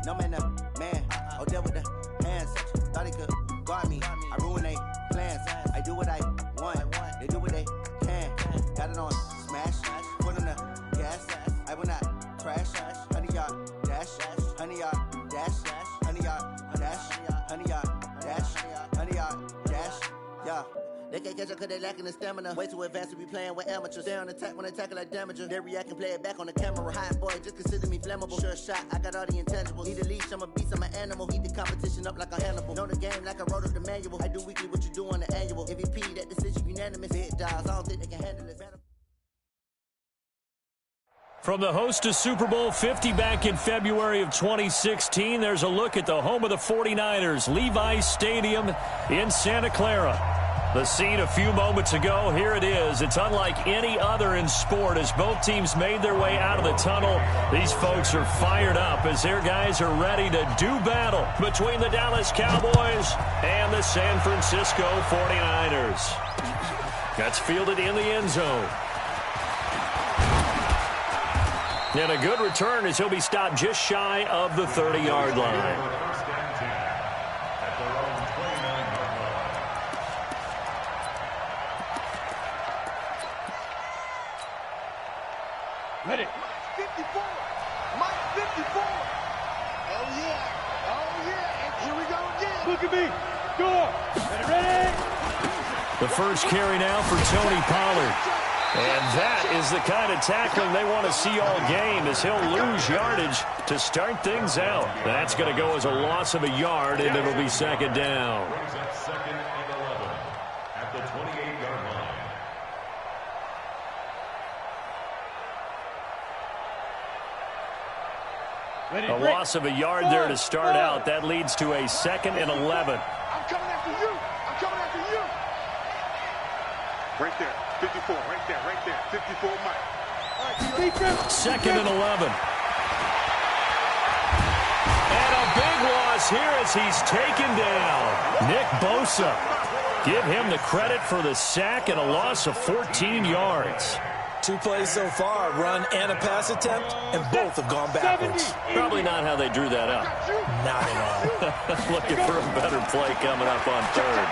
No man, man. Oh, there with the hands. Thought he could guard me. I ruin they plans. I do what I want. They do what they can. Got it on smash. Put on the gas. I will not crash. 100-yard dash. 100-yard dash. 100-yard dash. 100-yard dash. 100-yard dash. Yeah. They can't catch up cause they lacking the stamina. Way too advanced to be playing with amateurs. Stay on attack when they tackle like damager. They react and play it back on the camera. Hot boy, just consider me flammable. Sure shot, I got all the intangibles. Need a leash, I'm a beast, I'm an animal. Heat the competition up like a Hannibal. Know the game like I wrote up the manual. I do weekly what you do on the annual. MVP, that decision unanimous. Hit dials, I don't think they can handle it. From the host of Super Bowl 50 back in February of 2016, there's a look at the home of the 49ers, Levi's Stadium in Santa Clara. The scene a few moments ago, here it is. It's unlike any other in sport as both teams made their way out of the tunnel. These folks are fired up as their guys are ready to do battle between the Dallas Cowboys and the San Francisco 49ers. That's fielded in the end zone. And a good return as he'll be stopped just shy of the 30-yard line. Ready. Mike 54. Mike 54. Oh, yeah. Oh, yeah. And here we go again. Look at me. Score. Ready. The first carry now for Tony Pollard. And that is the kind of tackling they want to see all game as he'll lose yardage to start things out. That's going to go as a loss of a yard, and it'll be second down. Brings up second and 11 at the 28-yard line. A loss of a yard there to start out. That leads to a second and 11. I'm coming after you. I'm coming after you. Right there. 54. Right there. Right there. 54, Mike. Second and 11. And a big loss here as he's taken down. Nick Bosa. Give him the credit for the sack and a loss of 14 yards. 2 plays so far, run and a pass attempt, and both have gone backwards. Probably not how they drew that up. Not at all. Looking for a better play coming up on third.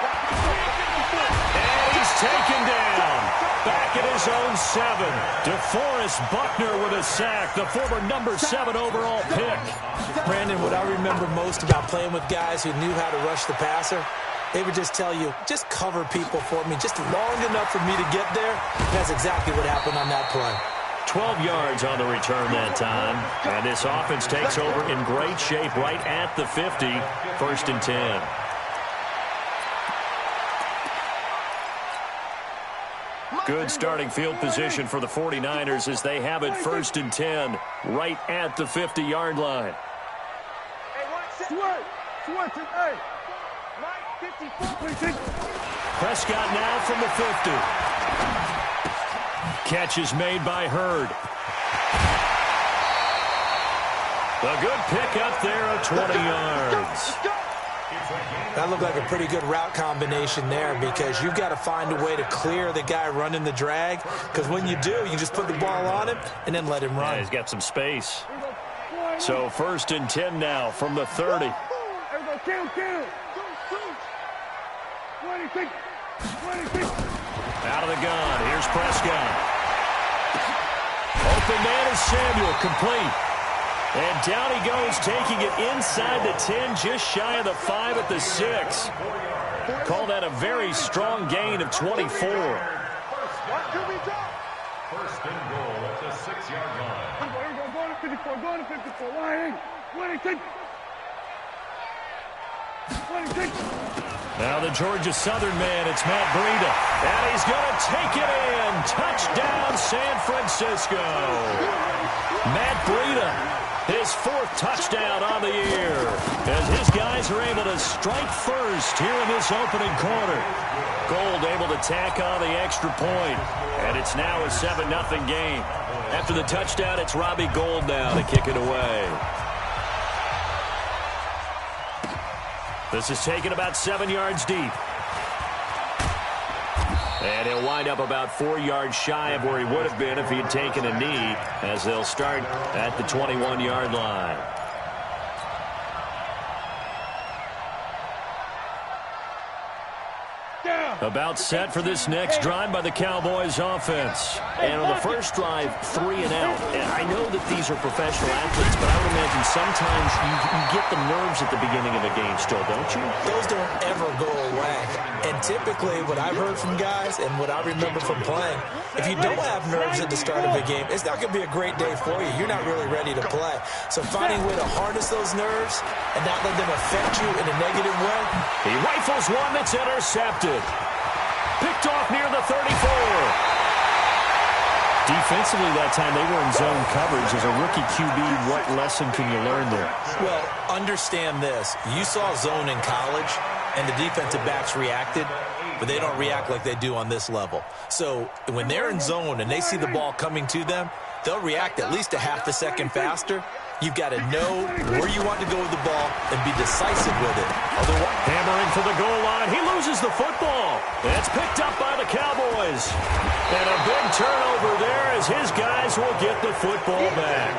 And he's taken down. Back at his own 7. DeForest Buckner with a sack, the former number 7 overall pick. Brandon, what I remember most about playing with guys who knew how to rush the passer, they would just tell you, just cover people for me, just long enough for me to get there. That's exactly what happened on that play. 12 yards on the return that time. And this offense takes over in great shape right at the 50. First and 10. Good starting field position for the 49ers as they have it first and 10 right at the 50-yard line. Prescott now from the 50. Catch is made by Hurd. A good pick up there of 20 yards. That looked like a pretty good route combination there because you've got to find a way to clear the guy running the drag, because when you do, you just put the ball on him and then let him run. Yeah, he's got some space. So first and 10 now from the 30. Out of the gun. Here's Prescott. Open man is Samuel, complete. And down he goes, taking it inside the 10, just shy of the 5 at the 6. Call that a very strong gain of 24. First and goal at the 6-yard line. Going to 54, going to 54. Line, 26. 26. Now the Georgia Southern man, it's Matt Breida. And he's going to take it in. Touchdown, San Francisco. Matt Breida, his 4th touchdown on the year, as his guys are able to strike first here in this opening quarter. Gold able to tack on the extra point, and it's now a 7-0 game. After the touchdown, it's Robbie Gould now to kick it away. This is taken about 7 yards deep. And he'll wind up about 4 yards shy of where he would have been if he had taken a knee, as they'll start at the 21-yard line. About set for this next drive by the Cowboys offense. And on the first drive, 3 and out. And I know that these are professional athletes, but I would imagine sometimes you get the nerves at the beginning of a game still, don't you? Those don't ever go away. And typically what I've heard from guys and what I remember from playing, if you don't have nerves at the start of a game, it's not going to be a great day for you. You're not really ready to play. So finding a way to harness those nerves and not let them affect you in a negative way. He rifles one that's intercepted. Picked off near the 34. Defensively that time, they were in zone coverage. As a rookie QB, what lesson can you learn there? Well, understand this. You saw zone in college, and the defensive backs reacted, but they don't react like they do on this level. So when they're in zone and they see the ball coming to them, they'll react at least a half a second faster. You've got to know where you want to go with the ball and be decisive with it. Otherwise, hammering for the goal line. He loses the football. It's picked up by the Cowboys. And a big turnover there as his guys will get the football back.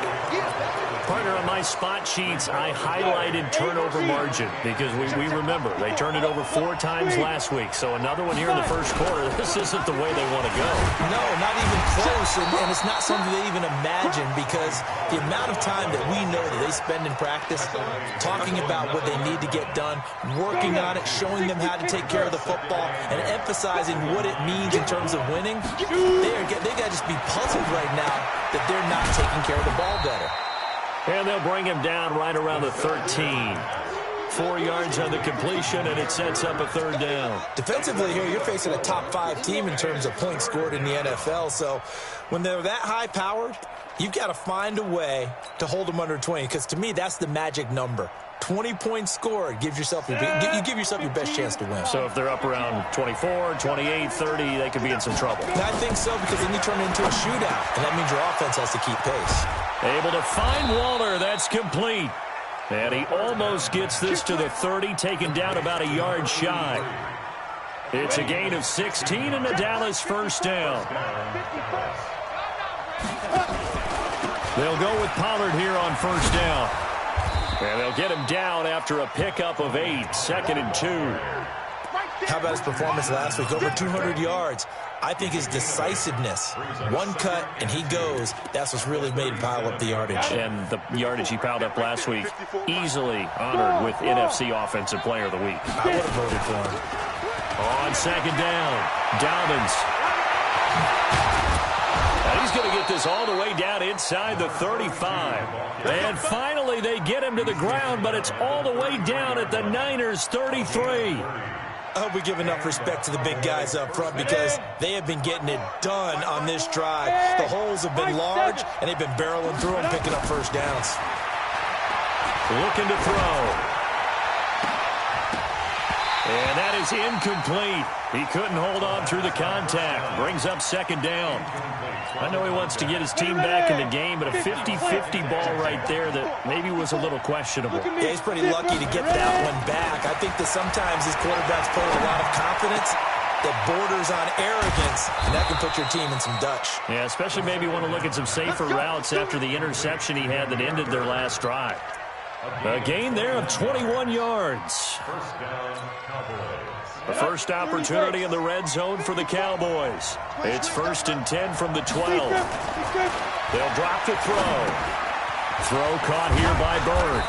Partner, on my spot sheets, I highlighted turnover margin because we remember they turned it over 4 times last week. So another one here in the first quarter. This isn't the way they want to go. No, not even close. And it's not something they even imagine because the amount of time that we know that they spend in practice talking about what they need to get done, working on it, showing them how to take care of the football, and emphasizing what it means in terms of winning, they got to just be puzzled right now that they're not taking care of the ball better. And they'll bring him down right around the 13. 4 yards on the completion, and it sets up a 3rd down. Defensively here, you're facing a top 5 team in terms of points scored in the NFL. So when they're that high-powered, you've got to find a way to hold them under 20, because to me, that's the magic number. 20 points scored, you give yourself your best chance to win. So if they're up around 24, 28, 30, they could be in some trouble. And I think so, because then you turn it into a shootout, and that means your offense has to keep pace. Able to find Waller. That's complete. And he almost gets this to the 30, taken down about a yard shy. It's a gain of 16 and a Dallas 1st down. They'll go with Pollard here on 1st down. And they'll get him down after a pickup of 8, 2nd and 2. How about his performance last week? Over 200 yards. I think his decisiveness, one cut and he goes, that's what's really made him pile up the yardage. And the yardage he piled up last week, easily honored with NFC Offensive Player of the Week. I would have voted for him. On 2nd down, Dobbins. And he's going to get this all the way down inside the 35. And finally they get him to the ground, but it's all the way down at the Niners' 33. I hope we give enough respect to the big guys up front because they have been getting it done on this drive. The holes have been large, and they've been barreling through them, picking up 1st downs. Looking to throw. And that is incomplete. He couldn't hold on through the contact. Brings up 2nd down. I know he wants to get his team back in the game, but a 50-50 ball right there that maybe was a little questionable. Yeah, he's pretty lucky to get that one back. I think that sometimes these quarterbacks play with a lot of confidence that borders on arrogance, and that can put your team in some Dutch. Yeah, especially maybe want to look at some safer routes after the interception he had that ended their last drive. A gain there of 21 yards. The first opportunity in the red zone for the Cowboys. It's 1st and 10 from the 12. They'll drop the throw. Throw caught here by Bird.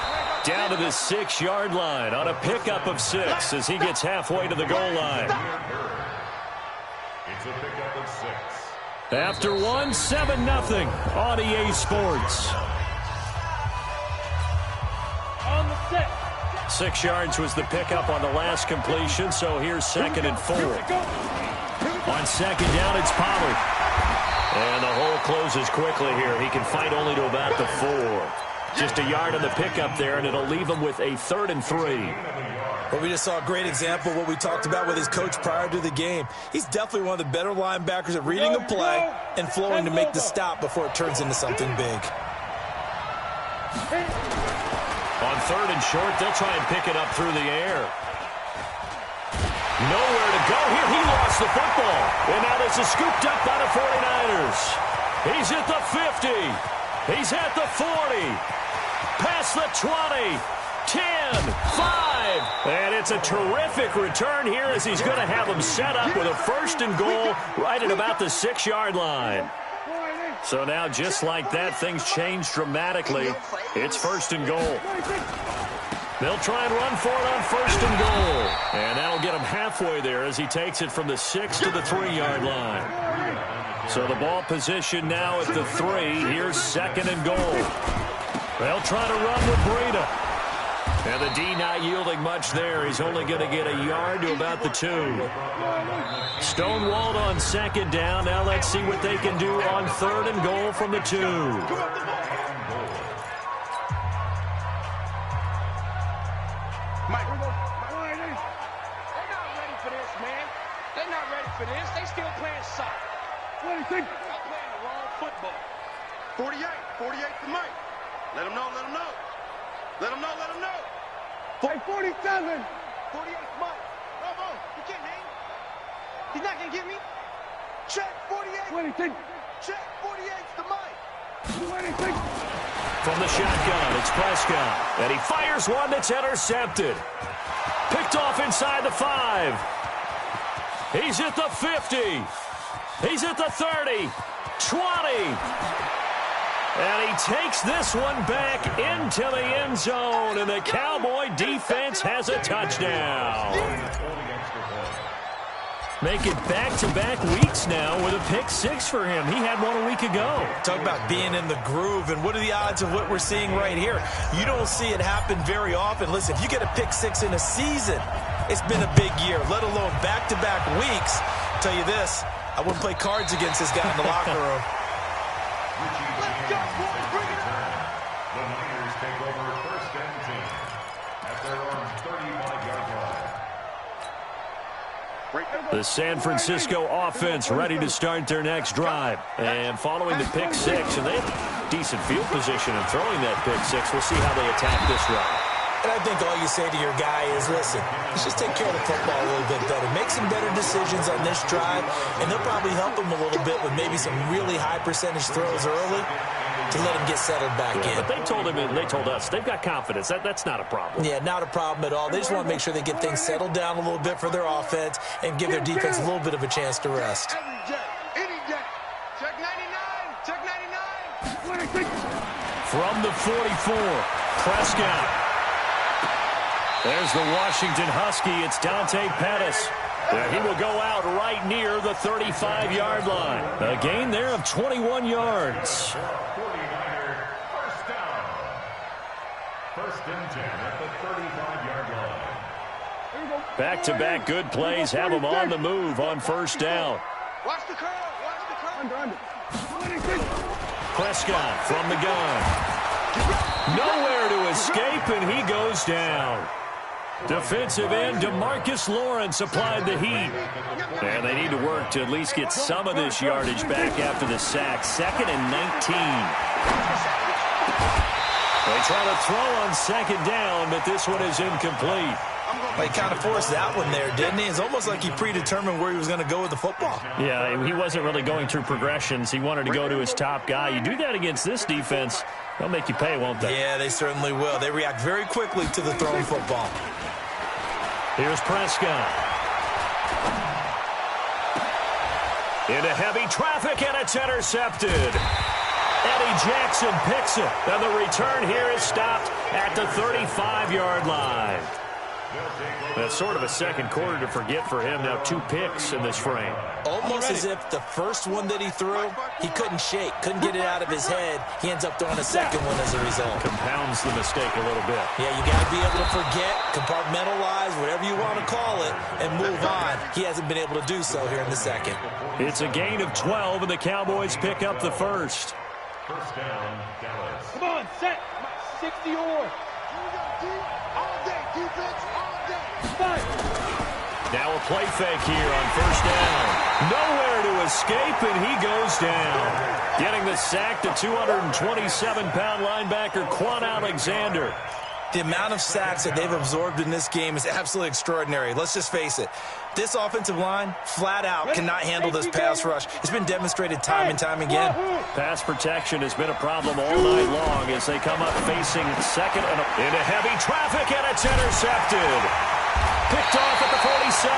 Down to the 6-yard line on a pickup of 6 as he gets halfway to the goal line. It's a pickup of 6. After 1, 7-0 on EA Sports. On the set. 6 yards was the pickup on the last completion, so here's 2nd and 4. On 2nd down, it's Pollard. And the hole closes quickly here. He can fight only to about the 4. Just a yard on the pickup there, and it'll leave him with a 3rd and 3. Well, we just saw a great example of what we talked about with his coach prior to the game. He's definitely one of the better linebackers at reading a play and flowing to make the stop before it turns into something big. On 3rd and short, they'll try and pick it up through the air. Nowhere to go here. He lost the football. And now this is scooped up by the 49ers. He's at the 50. He's at the 40. Past the 20. 10, 5, and it's a terrific return here as he's going to have them set up with a 1st and goal right at about the 6-yard line. So now, just like that, things change dramatically. It's 1st and goal. They'll try and run for it on 1st and goal. And that'll get him halfway there as he takes it from the 6 to the 3-yard line. So the ball position now at the 3. Here's 2nd and goal. They'll try to run with Breida. And the D not yielding much there. He's only going to get a yard to about the 2. Stonewalled on 2nd down. Now let's see what they can do on 3rd and goal from the 2. Mike, they're not ready for this, man. They're not ready for this. They still playing soccer. What do you think? They're playing the wrong football. 48 to Mike. Let him know, let him know. Let him know, let him know. 47. 48 Mike. Bravo, you can't hang. He's not going to get me. Check 48. What do you think? Check 48's to Mike. What do you think? From the shotgun, it's Prescott. And he fires one that's intercepted. Picked off inside the 5. He's at the 50. He's at the 30. 20. And he takes this one back into the end zone. And the Cowboy defense has a touchdown. Make it back-to-back weeks now with a pick 6 for him. He had one a week ago. Talk about being in the groove, and what are the odds of what we're seeing right here? You don't see it happen very often. Listen, if you get a pick 6 in a season, it's been a big year, let alone back-to-back weeks. I'll tell you this, I wouldn't play cards against this guy in the locker room. Let's go, boy. Bring it on. The Niners take over 1st and 10 at their own 35-yard line. The San Francisco offense ready to start their next drive. And following the pick 6, and they have decent field position in throwing that pick 6. We'll see how they attack this drive. And I think all you say to your guy is, listen, let's just take care of the football a little bit better. Make some better decisions on this drive, and they'll probably help him a little bit with maybe some really high percentage throws early to let him get settled back in. But they told him, and they told us, they've got confidence. That's not a problem. Yeah, not a problem at all. They just want to make sure they get things settled down a little bit for their offense and give their defense a little bit of a chance to rest. Every day, any day. Check 99. Check 99. From the 44, Prescott. There's the Washington Husky. It's Dante Pettis. He will go out right near the 35-yard line. A gain there of 21 yards. 49er, 1st down. 1st and 10 at the 35-yard line. Back-to-back good plays have them on the move on 1st down. Watch the curve. Watch the curve. Prescott from the gun. Nowhere to escape, and he goes down. Defensive end DeMarcus Lawrence applied the heat. And they need to work to at least get some of this yardage back after the sack. 2nd and 19. They try to throw on 2nd down, but this one is incomplete. Well, he kind of forced that one there, didn't he? It's almost like he predetermined where he was going to go with the football. Yeah, he wasn't really going through progressions. He wanted to go to his top guy. You do that against this defense, they'll make you pay, won't they? Yeah, they certainly will. They react very quickly to the thrown football. Here's Prescott. Into heavy traffic, and it's intercepted. Eddie Jackson picks it, and the return here is stopped at the 35-yard line. That's sort of a second quarter to forget for him. Now 2 picks in this frame. Almost as if the first one that he threw, he couldn't shake, couldn't get it out of his head. He ends up throwing a second one as a result. Compounds the mistake a little bit. Yeah, you got to be able to forget, compartmentalize, whatever you want to call it, and move on. He hasn't been able to do so here in the second. It's a gain of 12, and the Cowboys pick up the first. 1st down, Dallas. Come on, set. 60 or. All day, defense, all day. Now a play fake here on 1st down. Nowhere to escape, and he goes down. Getting the sack to 227-pound linebacker Quan Alexander. The amount of sacks that they've absorbed in this game is absolutely extraordinary. Let's just face it. This offensive line, flat out, cannot handle this pass rush. It's been demonstrated time and time again. Pass protection has been a problem all night long as they come up facing second and into heavy traffic, and it's intercepted. Picked off at the 47,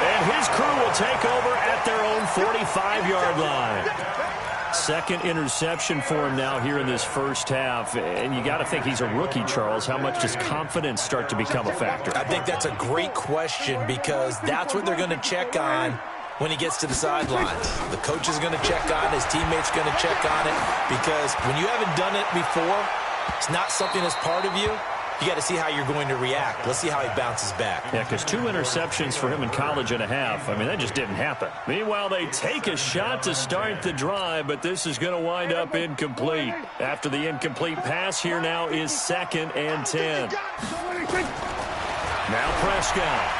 and his crew will take over at their own 45-yard line. Second interception for him now here in this first half. And you got to think he's a rookie, Charles. How much does confidence start to become a factor? I think that's a great question because that's what they're going to check on when he gets to the sidelines. The coach is going to check on it. His teammates going to check on it because when you haven't done it before, it's not something that's part of you. You got to see how you're going to react. Let's see how he bounces back. Yeah, because 2 interceptions for him in college and a half. I mean, that just didn't happen. Meanwhile, they take a shot to start the drive, but this is going to wind up incomplete. After the incomplete pass, here now is 2nd and 10. Now Prescott.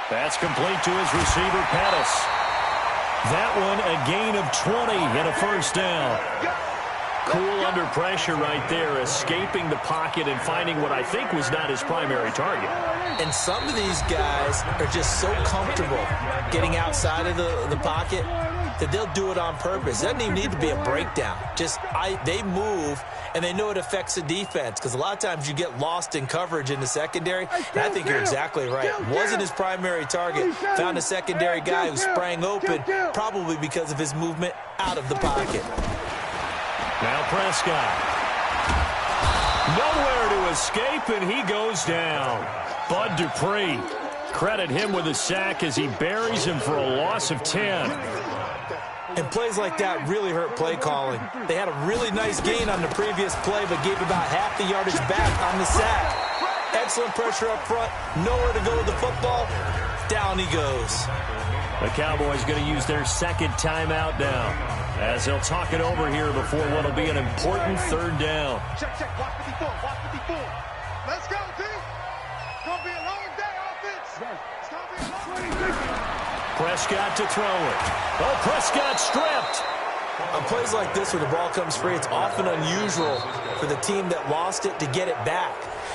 That's complete to his receiver, Pettis. That one a gain of 20 and a first down. Cool under pressure right there, escaping the pocket and finding what I think was not his primary target. And some of these guys are just so comfortable getting outside of the pocket that they'll do it on purpose. It doesn't even need to be a breakdown. They move, and they know it affects the defense because a lot of times you get lost in coverage in the secondary, and I think you're exactly right. Wasn't his primary target. Found a secondary guy who sprang open, probably because of his movement out of the pocket. Now Prescott. Nowhere to escape, and he goes down. Bud Dupree. Credit him with a sack as he buries him for a loss of 10. And plays like that really hurt play calling. They had a really nice gain on the previous play, but gave about half the yardage back on the sack. Excellent pressure up front. Nowhere to go with the football. Down he goes. The Cowboys going to use their second timeout now, as they'll talk it over here before what will be an important third down. Check, check. Watch 54. Watch 54. Let's go, D. It's going to be a long day, offense. It's going to be a long day. Prescott to throw it. Oh, Prescott stripped. On plays like this where the ball comes free, it's often unusual for the team that lost it to get it back.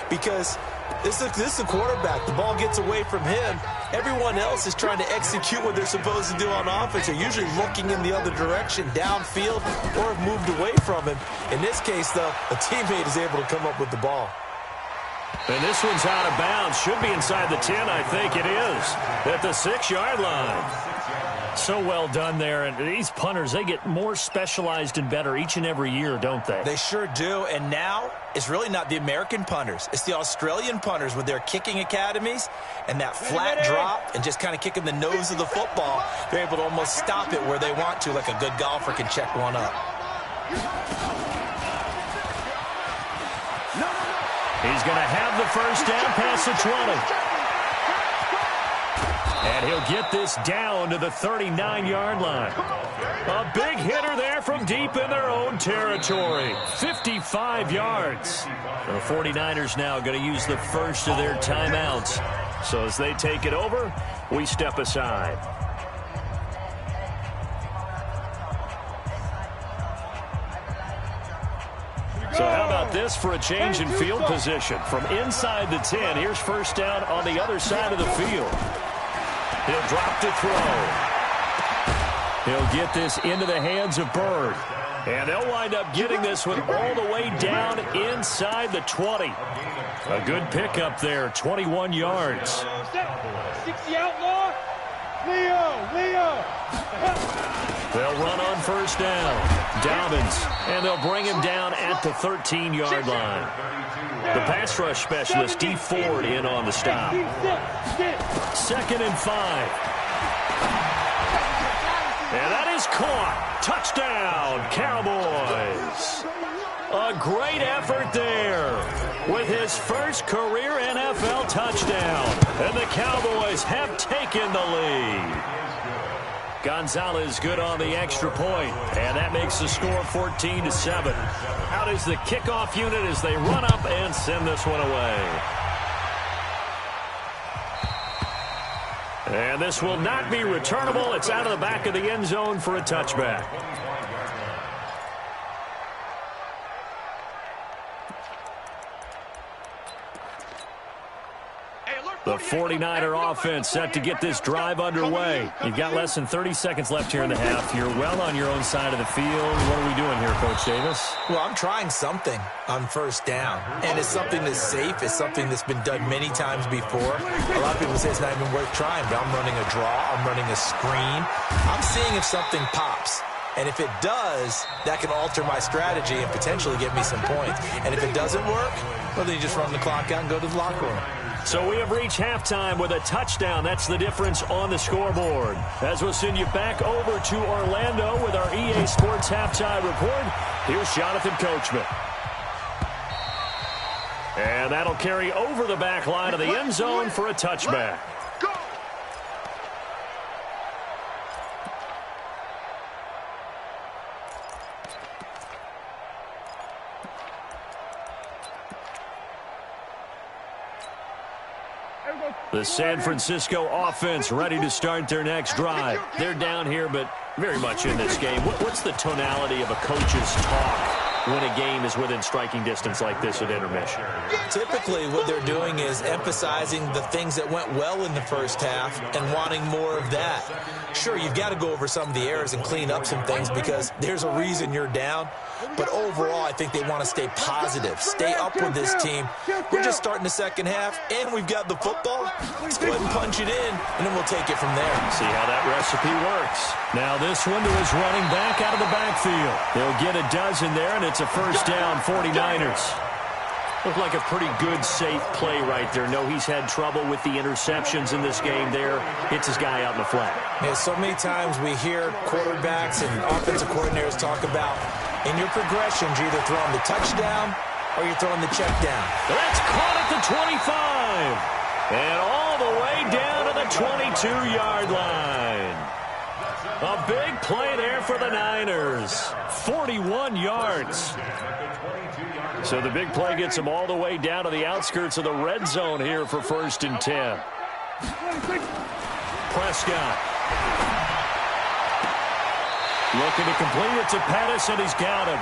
Because this is a quarterback. The ball gets away from him. Everyone else is trying to execute what they're supposed to do on offense. They're usually looking in the other direction, downfield, or have moved away from him. In this case, though, a teammate is able to come up with the ball. And this one's out of bounds. Should be inside the 10, I think it is. At the 6-yard line. So well done there. And these punters, they get more specialized and better each and every year, don't they? They sure do. And now it's really not the American punters. It's the Australian punters with their kicking academies and that flat drop and just kind of kicking the nose of the football. They're able to almost stop it where they want to, like a good golfer can check one up. He's going to have the first down past the 20. And he'll get this down to the 39-yard line. A big hitter there from deep in their own territory. 55 yards. The 49ers now going to use the first of their timeouts. So as they take it over, we step aside. So how about this for a change in field position? From inside the 10, here's first down on the other side of the field. He'll drop to throw. He'll get this into the hands of Bird. And they'll wind up getting this one all the way down inside the 20. A good pickup there, 21 yards. 60 outlaw. Leo. They'll run on first down. Dobbins, and they'll bring him down at the 13-yard line. The pass rush specialist, D. Ford, in on the stop. 2nd and 5. And that is caught. Touchdown, Cowboys. A great effort there with his first career NFL touchdown. And the Cowboys have taken the lead. Gonzalez good on the extra point, and that makes the score 14-7. Out is the kickoff unit as they run up and send this one away. And this will not be returnable. It's out of the back of the end zone for a touchback. The 49er offense set to get this drive underway. You've got less than 30 seconds left here in the half. You're well on your own side of the field. What are we doing here, Coach Davis? Well, I'm trying something on first down, and it's something that's safe. It's something that's been done many times before. A lot of people say it's not even worth trying, but I'm running a draw. I'm running a screen. I'm seeing if something pops. And if it does, that can alter my strategy and potentially get me some points. And if it doesn't work, well, then you just run the clock out and go to the locker room. So we have reached halftime with a touchdown. That's the difference on the scoreboard. As we'll send you back over to Orlando with our EA Sports Halftime Report, here's Jonathan Coachman. And that'll carry over the back line of the end zone for a touchback. The San Francisco offense ready to start their next drive. They're down here, but very much in this game. What's the tonality of a coach's talk when a game is within striking distance like this at intermission? Typically, what they're doing is emphasizing the things that went well in the first half and wanting more of that. Sure, you've got to go over some of the errors and clean up some things because there's a reason you're down. But overall, I think they want to stay positive, stay up with this team. We're just starting the second half, and we've got the football. Let's go ahead and punch it in, and then we'll take it from there. See how that recipe works. Now this one to his running back out of the backfield. They'll get a dozen there, and it's a first down, 49ers. Looked like a pretty good, safe play right there. No, he's had trouble with the interceptions in this game there. Hits his guy out in the flat. Yeah, so many times we hear quarterbacks and offensive coordinators talk about, in your progressions, you're either throwing the touchdown or you're throwing the check down. That's caught at the 25. And all the way down to the 22-yard line. A big play there for the Niners. 41 yards. So the big play gets them all the way down to the outskirts of the red zone here for 1st and 10. Prescott. Looking to complete it to Pettis, and he's got him.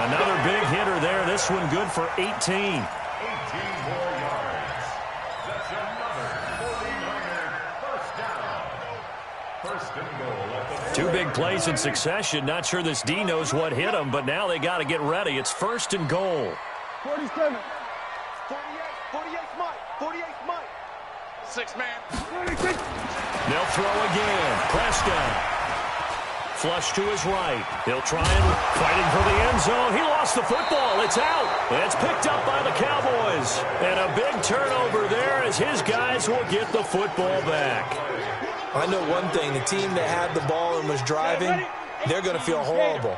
Another big hitter there. This one good for 18. 18 more yards. That's another 49er first down. First and goal at the 2 big plays in succession. Not sure this D knows what hit him, but now they got to get ready. It's 1st and goal. 47. 48. 48 Mike. 48 Mike. 6 man. They'll throw again. Prescott. Flush to his right. He'll try and fighting for the end zone. He lost the football. It's out. It's picked up by the Cowboys. And a big turnover there as his guys will get the football back. I know one thing. The team that had the ball and was driving, they're going to feel horrible.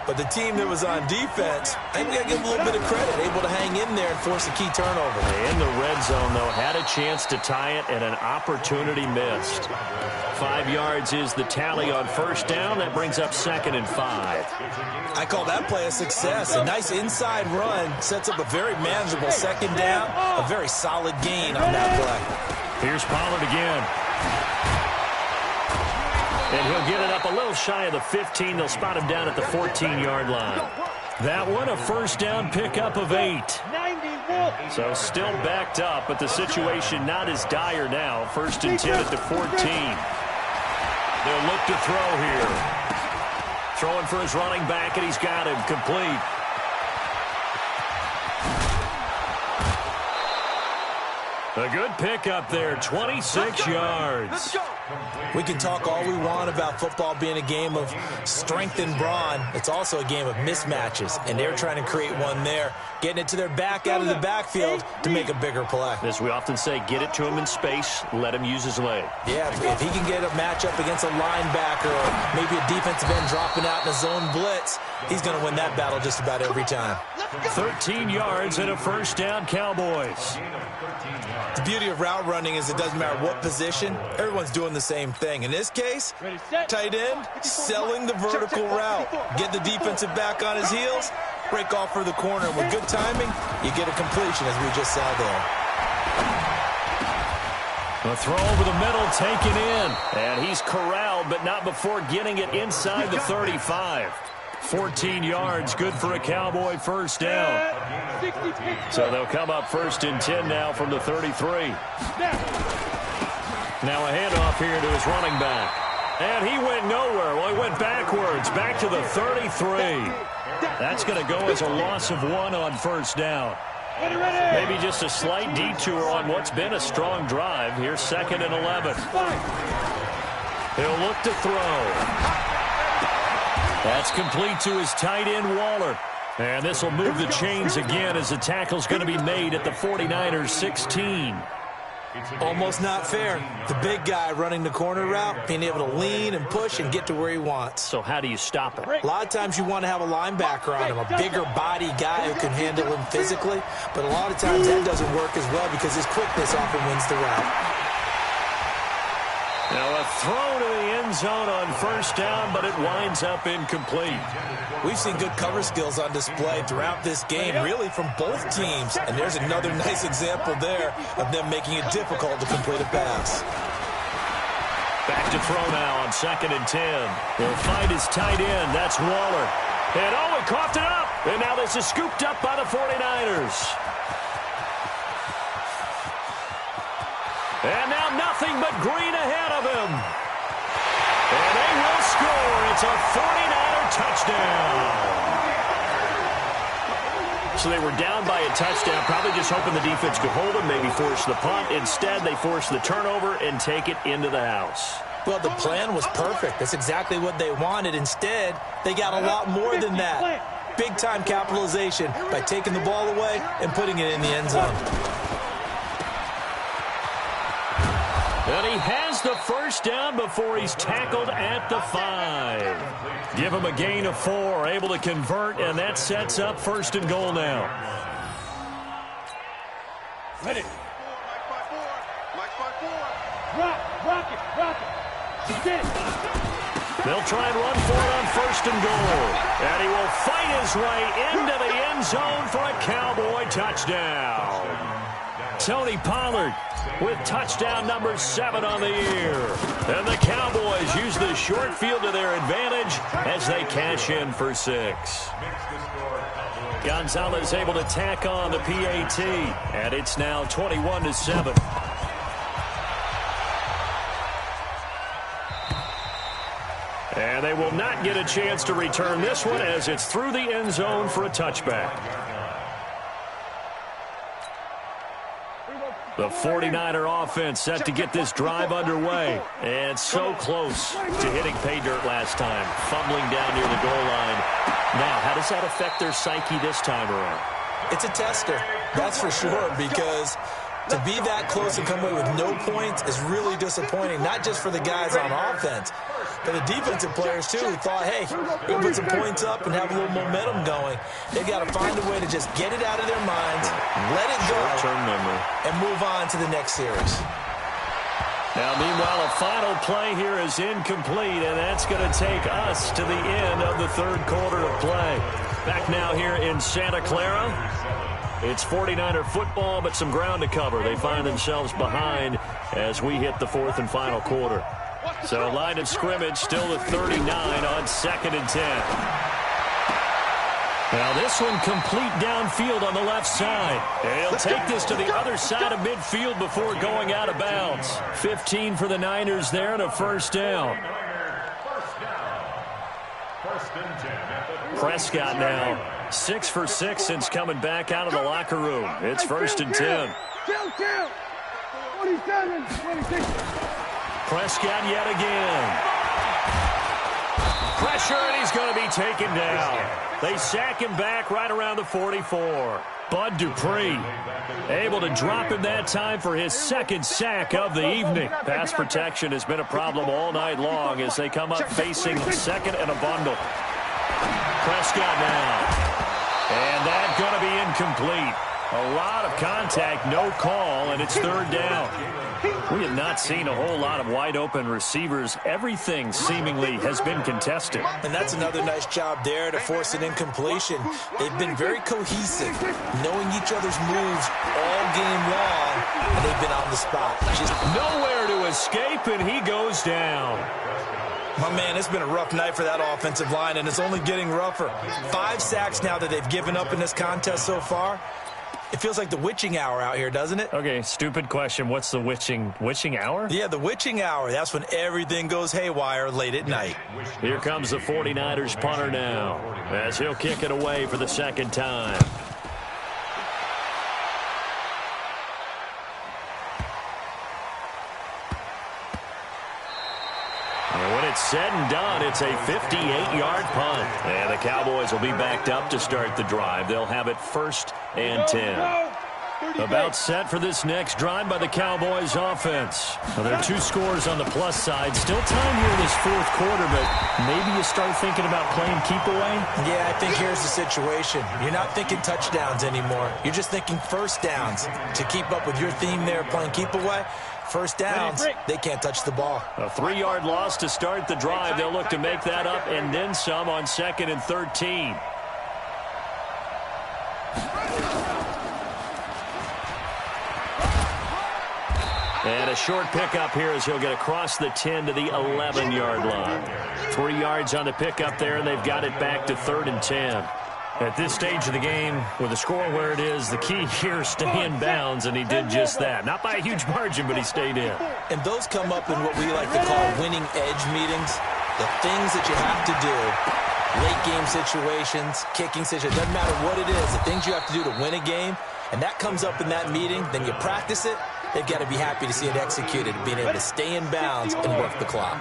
But the team that was on defense, I think we got to give them a little bit of credit, able to hang in there and force a key turnover. In the red zone, though, had a chance to tie it and an opportunity missed. 5 yards is the tally on first down. That brings up 2nd and 5. I call that play a success. A nice inside run sets up a very manageable second down, a very solid gain on that play. Here's Pollard again. And he'll get it up a little shy of the 15. They'll spot him down at the 14-yard line. That one, a first down pickup of 8. So still backed up, but the situation not as dire now. 1st and 10 at the 14. They'll look to throw here. Throwing for his running back, and he's got him complete. A good pickup there, 26 yards. We can talk all we want about football being a game of strength and brawn. It's also a game of mismatches, and they're trying to create one there, getting it to their back out of the backfield to make a bigger play. As we often say, get it to him in space, let him use his leg. Yeah, if he can get a matchup against a linebacker or maybe a defensive end dropping out in a zone blitz, he's going to win that battle just about every time. 13 yards and a first down, Cowboys. The beauty of route running is it doesn't matter what position, everyone's doing the same thing. In this case, tight end, selling the vertical route. Get the defensive back on his heels, break off for the corner. With good timing, you get a completion as we just saw there. A throw over the middle, taken in. And he's corralled, but not before getting it inside the 35. 14 yards, good for a Cowboy first down. So they'll come up 1st and 10 now from the 33. Now a handoff here to his running back. And he went nowhere. Well, he went backwards, back to the 33. That's going to go as a loss of 1 on 1st down. Maybe just a slight detour on what's been a strong drive. Here's 2nd and 11. He'll look to throw. That's complete to his tight end, Waller. And this will move the chains again as the tackle's going to be made at the 49ers 16. Almost not fair. The big guy running the corner route, being able to lean and push and get to where he wants. So how do you stop it? A lot of times you want to have a linebacker on him, a bigger body guy who can handle him physically. But a lot of times that doesn't work as well because his quickness often wins the route. Now a throw to the end zone on 1st down, but it winds up incomplete. We've seen good cover skills on display throughout this game, really from both teams. And there's another nice example there of them making it difficult to complete a pass. Back to throw now on 2nd and 10. He'll find his tight end. That's Waller. And oh, he coughed it up. And now this is scooped up by the 49ers. And now nothing but green ahead of him. And they will score. It's a 49er touchdown. So they were down by a touchdown, probably just hoping the defense could hold them, maybe force the punt. Instead, they force the turnover and take it into the house. Well, the plan was perfect. That's exactly what they wanted. Instead, they got a lot more than that. Big-time capitalization by taking the ball away and putting it in the end zone. And he has the 1st down before he's tackled at the 5. Give him a gain of 4, able to convert, and that sets up 1st and goal now. Ready. Rock it. Get it. They'll try and run for it on 1st and goal. And he will fight his way into the end zone for a Cowboy touchdown. Tony Pollard with touchdown number 7 on the year. And the Cowboys use the short field to their advantage as they cash in for 6. Gonzalez able to tack on the PAT. And it's now 21-7. And they will not get a chance to return this one as it's through the end zone for a touchback. The 49er offense set to get this drive underway. And so close to hitting pay dirt last time, fumbling down near the goal line. Now, how does that affect their psyche this time around? It's a tester, that's for sure, because to be that close and come away with no points is really disappointing, not just for the guys on offense, but the defensive players, too, who thought, hey, we'll put some points up and have a little momentum going. They've got to find a way to just get it out of their minds, let it go, and move on to the next series. Now, meanwhile, a final play here is incomplete, and that's going to take us to the end of the 3rd quarter of play. Back now here in Santa Clara. It's 49er football, but some ground to cover. They find themselves behind as we hit the 4th and final quarter. So line of scrimmage still at 39 on 2nd and 10. Now this one complete downfield on the left side. And he'll take this to the other side of midfield before going out of bounds. 15 for the Niners there and a 1st down. Prescott now 6 for 6 since coming back out of the locker room. It's 1st and 10. 27, 26. Prescott yet again. Pressure, and he's going to be taken down. They sack him back right around the 44. Bud Dupree able to drop him that time for his 2nd sack of the evening. Pass protection has been a problem all night long as they come up facing 2nd and a bundle. Prescott now. And that's going to be incomplete. A lot of contact, no call, and it's 3rd down. We have not seen a whole lot of wide-open receivers. Everything seemingly has been contested. And that's another nice job there to force an incompletion. They've been very cohesive, knowing each other's moves all game long, and they've been on the spot. Just nowhere to escape, and he goes down. My man, it's been a rough night for that offensive line, and it's only getting rougher. 5 sacks now that they've given up in this contest so far. It feels like the witching hour out here, doesn't it? Okay, stupid question. What's the witching hour? Yeah, the witching hour. That's when everything goes haywire late at night. Here comes the 49ers punter now, as he'll kick it away for the second time. And when it's said and done, it's a 58-yard punt. And the Cowboys will be backed up to start the drive. They'll have it 1st and 10. About set for this next drive by the Cowboys offense. Well, there are 2 scores on the plus side. Still time here in this 4th quarter, but maybe you start thinking about playing keep away? Yeah, I think here's the situation. You're not thinking touchdowns anymore. You're just thinking first downs. To keep up with your theme there, playing keep away, first downs, they can't touch the ball. A 3-yard loss to start the drive. They'll look to make that up and then some on 2nd and 13. And a short pickup here as he'll get across the 10 to the 11-yard line. 3 yards on the pickup there, and they've got it back to 3rd and 10. At this stage of the game, with the score where it is, the key here is stay in bounds, and he did just that. Not by a huge margin, but he stayed in. And those come up in what we like to call winning edge meetings. The things that you have to do, late game situations, kicking situations, doesn't matter what it is, the things you have to do to win a game, and that comes up in that meeting, then you practice it. They've got to be happy to see it executed, being able to stay in bounds and work the clock.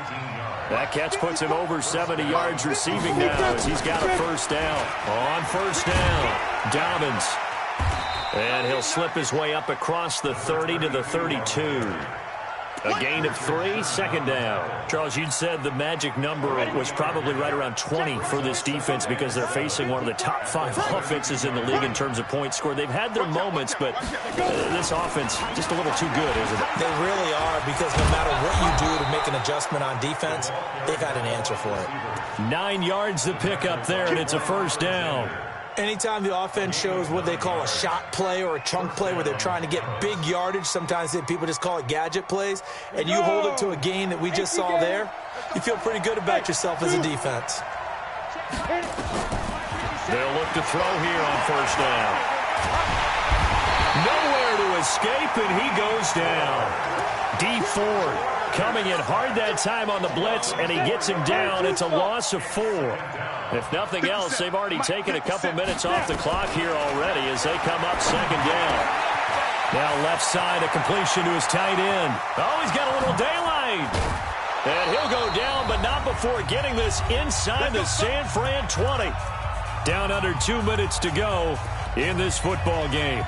That catch puts him over 70 yards receiving now as he's got a first down. On first down, Dobbins. And he'll slip his way up across the 30 to the 32. A gain of 3, 2nd down. Charles, you'd said the magic number was probably right around 20 for this defense because they're facing one of the top 5 offenses in the league in terms of points scored. They've had their moments, but this offense just a little too good, isn't it? They really are, because no matter what you do to make an adjustment on defense, they've got an answer for it. 9 yards to pick up there, and it's a first down. Anytime the offense shows what they call a shot play or a chunk play where they're trying to get big yardage, sometimes people just call it gadget plays, and you hold it to a gain that we just saw there, you feel pretty good about yourself as a defense. They'll look to throw here on first down. Nowhere to escape, and he goes down. D Ford coming in hard that time on the blitz, and he gets him down. It's a loss of 4. If nothing else, they've already taken a couple minutes off the clock here already as they come up 2nd down. Now left side, a completion to his tight end. Oh, he's got a little daylight. And he'll go down, but not before getting this inside the San Fran 20. Down under 2 minutes to go in this football game.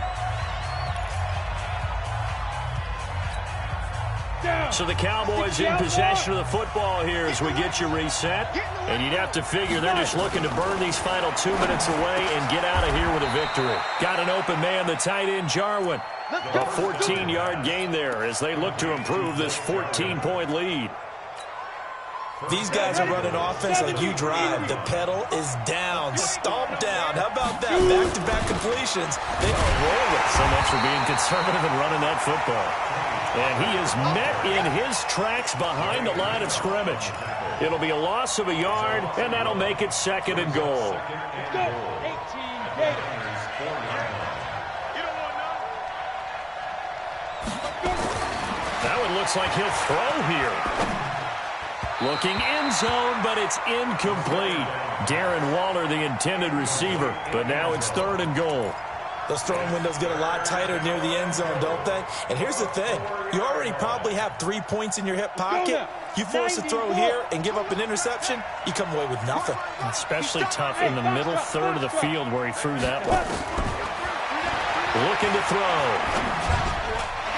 So the Cowboys in possession of the football here as we get you reset. And you'd have to figure they're just looking to burn these final 2 minutes away and get out of here with a victory. Got an open man, the tight end, Jarwin. A 14-yard gain there as they look to improve this 14-point lead. These guys are running offense like you drive. The pedal is down, stomped down. How about that? Back-to-back completions. They are rolling. So much for being conservative and running that football. And he is met in his tracks behind the line of scrimmage. It'll be a loss of a yard, and that'll make it 2nd and goal. That one looks like he'll throw here. Looking end zone, but it's incomplete. Darren Waller, the intended receiver, but now it's 3rd and goal. Those throwing windows get a lot tighter near the end zone, don't they? And here's the thing. You already probably have 3 points in your hip pocket. You force a throw here and give up an interception, you come away with nothing. Especially tough in the middle third of the field where he threw that one. Looking to throw.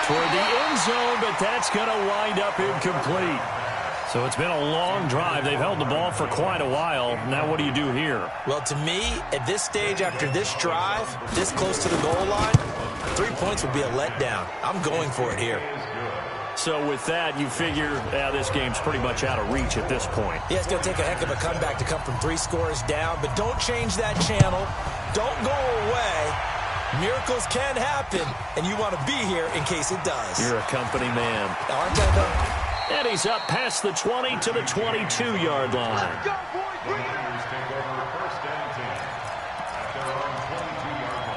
Toward the end zone, but that's going to wind up incomplete. So it's been a long drive. They've held the ball for quite a while. Now what do you do here? Well, to me, at this stage after this drive, this close to the goal line, 3 points would be a letdown. I'm going for it here. So with that, you figure this game's pretty much out of reach at this point. Yeah, it's going to take a heck of a comeback to come from 3 scores down, but don't change that channel. Don't go away. Miracles can happen, and you want to be here in case it does. You're a company man. Aren't I, though? And he's up past the 20 to the 22-yard line. Let's go, boys. The Niners take over first and 10 at their own 22-yard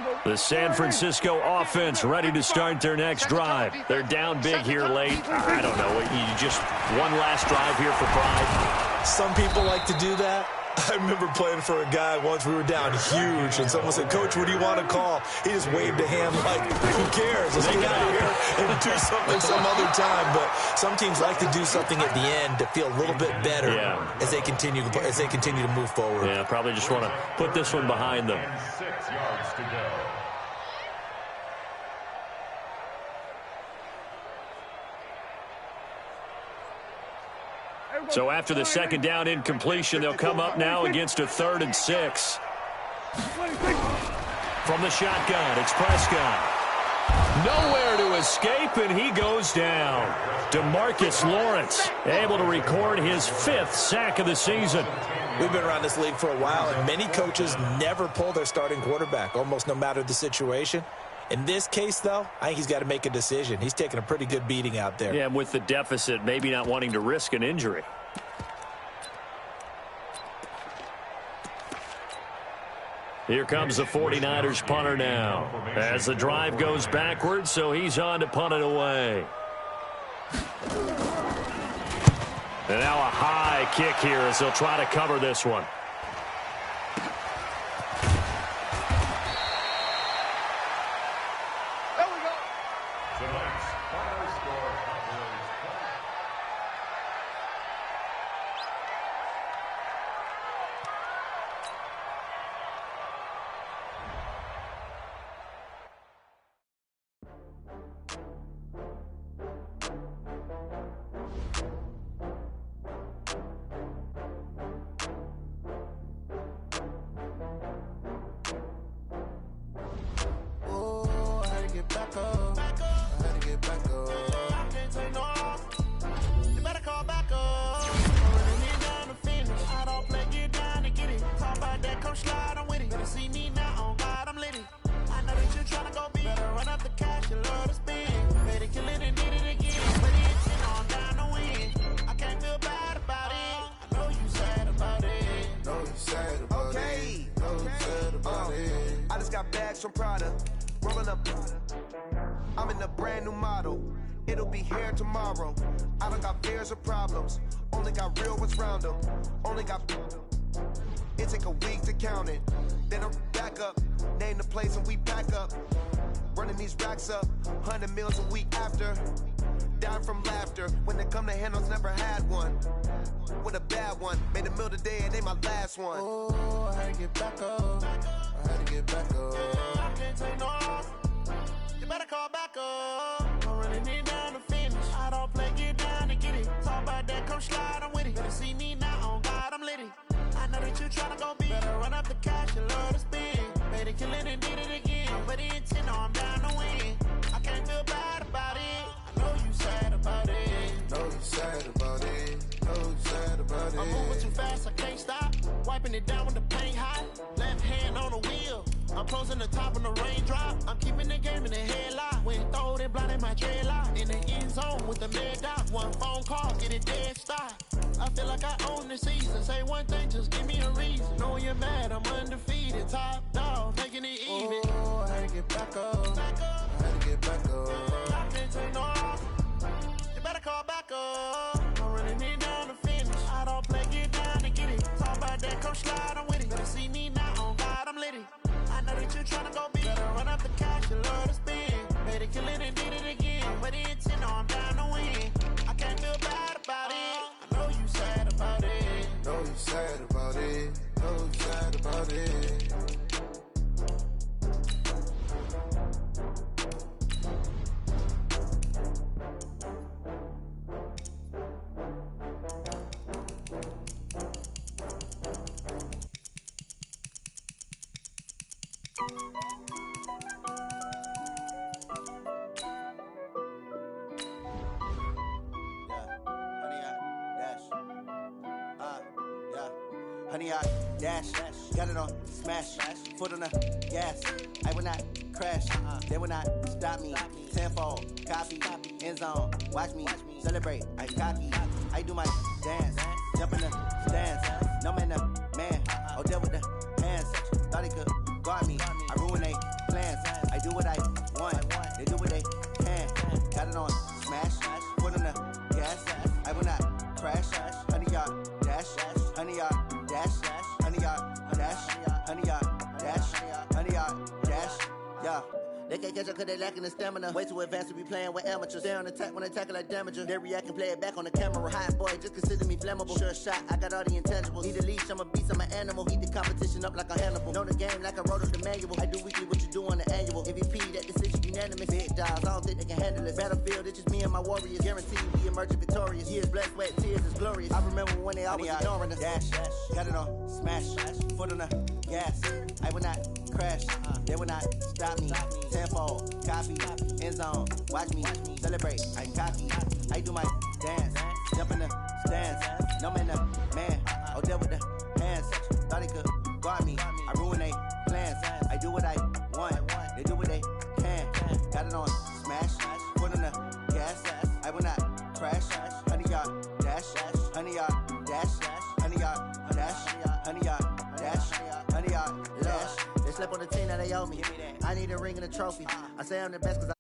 line. The San Francisco offense ready to start their next drive. They're down big here late. I don't know. You just one last drive here for pride. Some people like to do that. I remember playing for a guy once. We were down huge, and someone said, "Coach, what do you want to call?" He just waved a hand like, who cares? Let's get out of here and do something some other time. But some teams like to do something at the end to feel a little bit better as they continue to move forward. Yeah, probably just want to put this one behind them. And 6 yards to go. So after the second down incompletion, they'll come up now against a 3rd and 6. From the shotgun, it's Prescott. Nowhere to escape, and he goes down. DeMarcus Lawrence able to record his 5th sack of the season. We've been around this league for a while, and many coaches never pull their starting quarterback, almost no matter the situation. In this case, though, I think he's got to make a decision. He's taking a pretty good beating out there. Yeah, and with the deficit, maybe not wanting to risk an injury. Here comes the 49ers punter now as the drive goes backwards, so he's on to punt it away. And now a high kick here as they'll try to cover this one. Tonight's final score, Cowboys 100 meals a week after. Down from laughter. When they come to handles, never had one. With a bad one. Made a meal today and they my last one. Oh, I had to get back up. I had to get back up. I can't take no off. You better call back up. I'm running it down to finish. I don't play, get down to get it. Talk about that, come slide, I'm with it. Better see me now, on God, I'm litty. I know that you tryna go big. Better run up the cash, you love to spin. Made it, kill it, and did it again. But the intent, no, I'm down to win. I can't feel bad about it. I know you sad about it. Know you sad about it. Know you sad about it. I'm moving too fast, I can't stop. Wiping it down with the paint hot. Left hand on the wheel. I'm closing the top when the raindrop. I'm keeping the game in the headlock. When throw it, blinding my dreadlock. In the end zone with the mid dot. One phone call, get it dead stop. I feel like I own the season. Say one thing, just give me a reason. Knowing you're mad, I'm undefeated. Top dog, making it even. Oh, I had to get back up. I had to get back up. I can't take no off. You better call back up. I'm running it down to finish. I don't play, get down to get it. Talk about that, come slide, I'm with it. Better see me now, on God, I'm litty. I know that you tryna go big. Better run up the cash, you love to spin. Made it, kill it, and did it again. But the intent, no, I'm down to win. I can't feel bad about it. I know you sad about it. Know you sad about it. Know you sad about it. 100 yard dash. Got it on smash. Foot on the gas. I will not crash. They will not stop me. Tenfold, copy, end zone. Watch me celebrate. I cocky. I do my dance. Jump in the stands. No man, no man. Oh, there with the hands. Thought he could guard me. I ruin they plans. I do what I want. They do what they can. Got it on smash. Foot on the gas. I will not crash. 100 yard dash. 100 yard dash. 100 yard dash. 100 yard dash. 100 yard dash. Yeah. They can't catch up cause they lacking the stamina. Way too advanced to be playing with amateurs. Stay on attack when they tackle like damager. They react and play it back on the camera. Hot boy, just consider me flammable. Sure shot, I got all the intangibles. Need a leash, I'm a beast, I'm an animal. Heat the competition up like a Hannibal. Know the game like I wrote up the manual. I do weekly what you do on the annual. MVP, that decision unanimous. Big dogs, I don't think they can handle it. Battlefield, it's just me and my warriors. Guaranteed we emerging victorious. Years, blood, sweat, tears, is glorious. I remember when they always ignoring us. Dash, got it on smash. Foot on the gas. I will not crash. They will not stop me. Tenfold, copy, end zone. Watch me celebrate. I cocky. I do my dance. Jump in the stands. No man, no man. Oh, there with the hands. Thought he could guard me. I ruin they plans. I do what I want. They do what they can. Got it on smash. Foot on the gas. I will not crash. 100 yard dash. 100 yard dash. 100 yard dash. 100 yard dash. 100 yard dash. They slept on the team that they owe me. I need a ring and a trophy. I say I'm the best cause